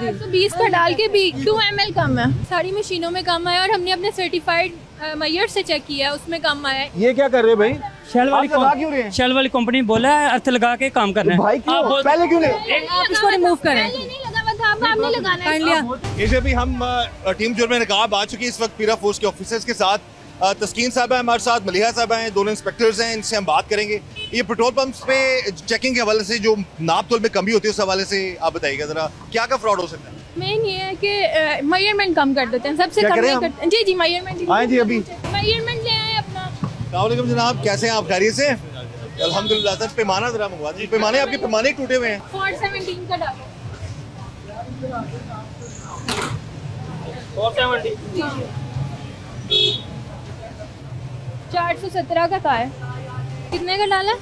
420 का डाल के भी 2 ml कम है। सारी मशीनों में कम आया और हमने अपने सर्टिफाइड मैयर से चेक किया है, उसमें कम आया है। ये क्या कर रहे हो भाई? शेल वाली आप लगा क्यों रहे हैं? शेल वाली कंपनी बोला है अर्थ लगा के काम करना है। भाई क्यों? पहले क्यों नहीं? आप इसको रिमूव करें। नहीं लगा हुआ था, अब आपने लगाना है। लिया। इसे भी हम टीम जुर्म नकाब आ चुकी है इस वक्त पीरा फोर्स के ऑफिसर्स के साथ। तस्कीन साहब है हमारे साथ, मलिहा साहब हैं, दोनों इंस्पेक्टर्स हैं, इनसे हम बात करेंगे। ये पेट्रोल पंप्स पे चेकिंग के हवाले से जो नाप तोल में कमी होती है उस हवाले से आप बताइएगा जरा, क्या क्या फ्रॉड हो सकता है? मेन ये है कि मेजरमेंट कम कर देते हैं, सबसे क्या कम करें नहीं हम? करते। जी जी मेजरमेंट आए जी अभी। मेजरमेंट ले आए अपना। अस्सलाम जनाब, कैसे हैं आप? खैरियत से? अल्हम्दुलिल्लाह। सर पैमाना जरा मंगवा दीजिए। पैमाने आपके पैमाने ही टूटे हुए हैं। 417 का डालो। 417 का है। कितने का डाला?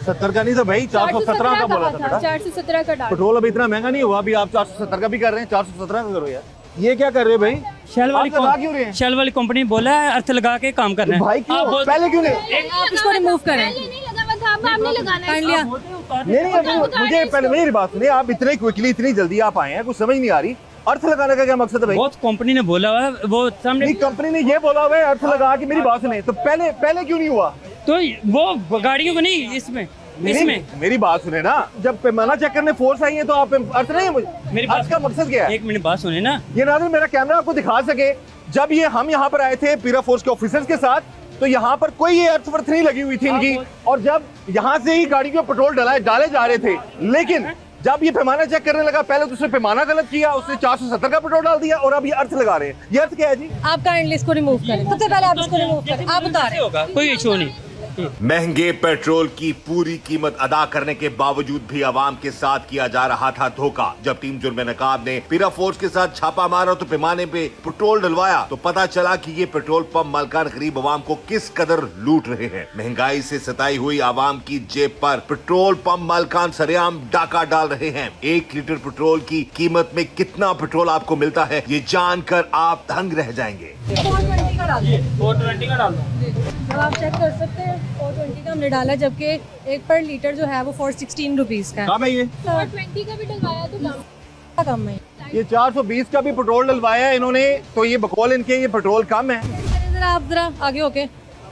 70 का नहीं था भाई, 417 का बोला था बेटा। 417 का डाल। पेट्रोल अभी इतना महंगा नहीं हुआ, अभी आप 470 का भी कर रहे हैं, 417 का करो यार। ये क्या कर रहे हो भाई? शेल वाली आप लगा क्यों रहे हैं? शेल वाली कंपनी बोला है अर्थ लगा के काम करना है। भाई क्यों? पहले क्यों नहीं? आप इसको रिमूव करें। नहीं लगा हुआ था, अब आपने लगाना है। नहीं अभी मुझे पहले मेरी बात सुनिए, आप इतने क्विकली इतनी जल्दी आप आए हैं, कुछ समझ नहीं आ रही। अर्थ लगाने का क्या मकसद है भाई? बहुत कंपनी ने बोला हुआ है, वो सामने कंपनी ने ये बोला हुआ है अर्थ लगा के, मेरी बात सुने तो पहले क्यों नहीं हुआ? तो वो गाड़ियों को नहीं इसमें मेरी बात सुने ना, जब पैमाना चेक करने फोर्स आई है तो आप अर्थ नहीं है मुझे। मेरी अर्थ का मकसद क्या है? एक मिनट बात सुने ना। ये नाज़रीन मेरा कैमरा आपको दिखा सके, जब ये हम यहाँ पर आए थे पीरा फोर्स के ऑफिसर्स के साथ, तो यहाँ पर कोई ये अर्थ वर्थ नहीं लगी हुई थी इनकी, और जब यहाँ से ही गाड़ी को पेट्रोल डाले जा रहे थे, लेकिन जब ये पैमाना चेक करने लगा, पहले तो उसने पैमाना गलत किया, उसने 470 का पेट्रोल डाल दिया और अब ये अर्थ लगा रहे हैं। ये अर्थ क्या है जी? आप काइंडली इसको रिमूव करें, सबसे पहले आप इसको रिमूव करें। आप बता रहे होगा कोई इशू नहीं। महंगे पेट्रोल की पूरी कीमत अदा करने के बावजूद भी आवाम के साथ किया जा रहा था धोखा। जब टीम जुर्म नकाब ने पीरा फोर्स के साथ छापा मारा तो पैमाने पे पेट्रोल डलवाया तो पता चला कि ये पेट्रोल पंप मालकान गरीब आवाम को किस कदर लूट रहे हैं। महंगाई से सताई हुई आवाम की जेब पर पेट्रोल पंप मालकान सरेआम डाका डाल रहे हैं। 1 लीटर पेट्रोल की कीमत में कितना पेट्रोल आपको मिलता है, ये जानकर आप दंग रह जाएंगे। 420 का डाल दो। 420 का डाल दो। तो आप चेक कर सकते हैं 420 का हमने डाला, जबकि 1 पर लीटर जो है वो 416 रुपीज का है। कम है ये? 420 का भी डलवाया तो कम। है ये 420 का भी पेट्रोल डलवाया है इन्होंने, तो ये बकौल इनके ये पेट्रोल कम है। जरा आप जरा आगे होके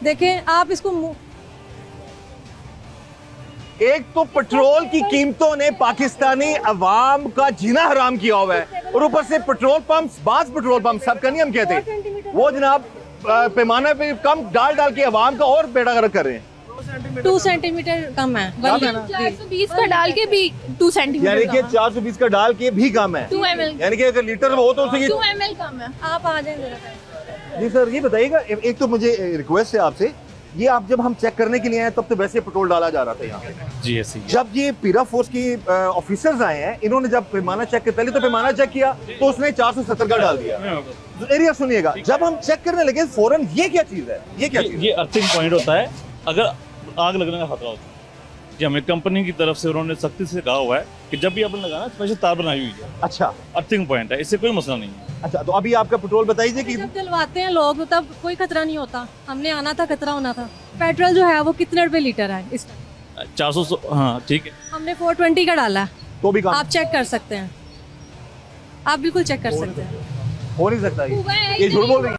देखें, आप इसको एक तो पेट्रोल की कीमतों ने पाकिस्तानी अवाम का जीना हराम किया हुआ है, और ऊपर से पेट्रोल पंप, बास पेट्रोल पंप सबका नहीं हम कहते, वो जनाब पैमाना पे कम डाल के अवाम का और बेड़ा गर्क कर रहे हैं। 2 सेंटीमीटर कम है। 420 का डाल के भी 2 सेंटीमीटर यानी कि 420 का डाल के भी कम है, 2 ml। यानी कि अगर लीटर हो तो उससे 2 ml कम है। आप आ जाएं जरा। जी सर, ये बताइएगा, एक तो मुझे रिक्वेस्ट है आपसे, ये आप जब हम चेक करने के लिए आए तब तो वैसे पेट्रोल डाला जा रहा था यहाँ पे। जी ऐसी जब ये पीरा फोर्स की ऑफिसर्स आए हैं, इन्होंने जब पैमाना चेक किया, पहले तो पैमाना चेक किया तो उसने 470 का डाल दिया। एरिया सुनिएगा, जब हम चेक करने लगे फौरन, ये क्या चीज है? ये क्या चीज? ये अर्थिंग पॉइंट होता है, अगर आग लगने का खतरा होता है। जी हमें कंपनी की तरफ से उन्होंने सख्ती से कहा हुआ है कि जब भी आपने लगाना स्पेशल तार बनाई हुई है। अच्छा अर्थिंग पॉइंट है, इससे कोई मसला नहीं है। अच्छा, तो अभी आपका पेट्रोल बताइए कि जब डलवाते हैं लोग तब कोई खतरा नहीं होता, हमने आना था, खतरा होना था। पेट्रोल जो है वो कितने रुपए लीटर है इस टाइम? 400, हाँ ठीक है। हमने 420 का डाला है, तो भी काम आप चेक कर सकते हैं, आप बिल्कुल चेक कर सकते हैं। हो नहीं सकता, हुआ है ये झूठ बोल रही है।